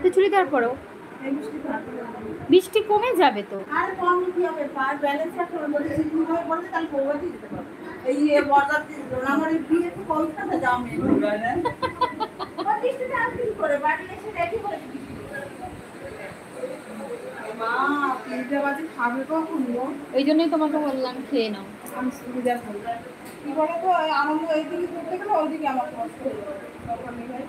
তো চুড়িদার পরো, বৃষ্টি কমে যাবে তো। আর কম কি হবে, পার ব্যালেন্স একটা বলে সিদ্ধ হয়ে পড়ে তাহলে পৌঁছাতে দিতে পারবে। এই বরযাত্রী আমার এই বিয়ে তো কলকাতা যাও মেয়ে বৃষ্টিতে আর কি করে বাড়ি এসে রেডি করে মা 3টে বাজে খাবে কখন গো? ওই জন্যই তোমাকে বললাম খেয়ে নাও। আমি সুবিধা করি কি বলো তো, আমার এইদিকে করতে গেলে ওইদিকে আমার কষ্ট হয়ে যাবে।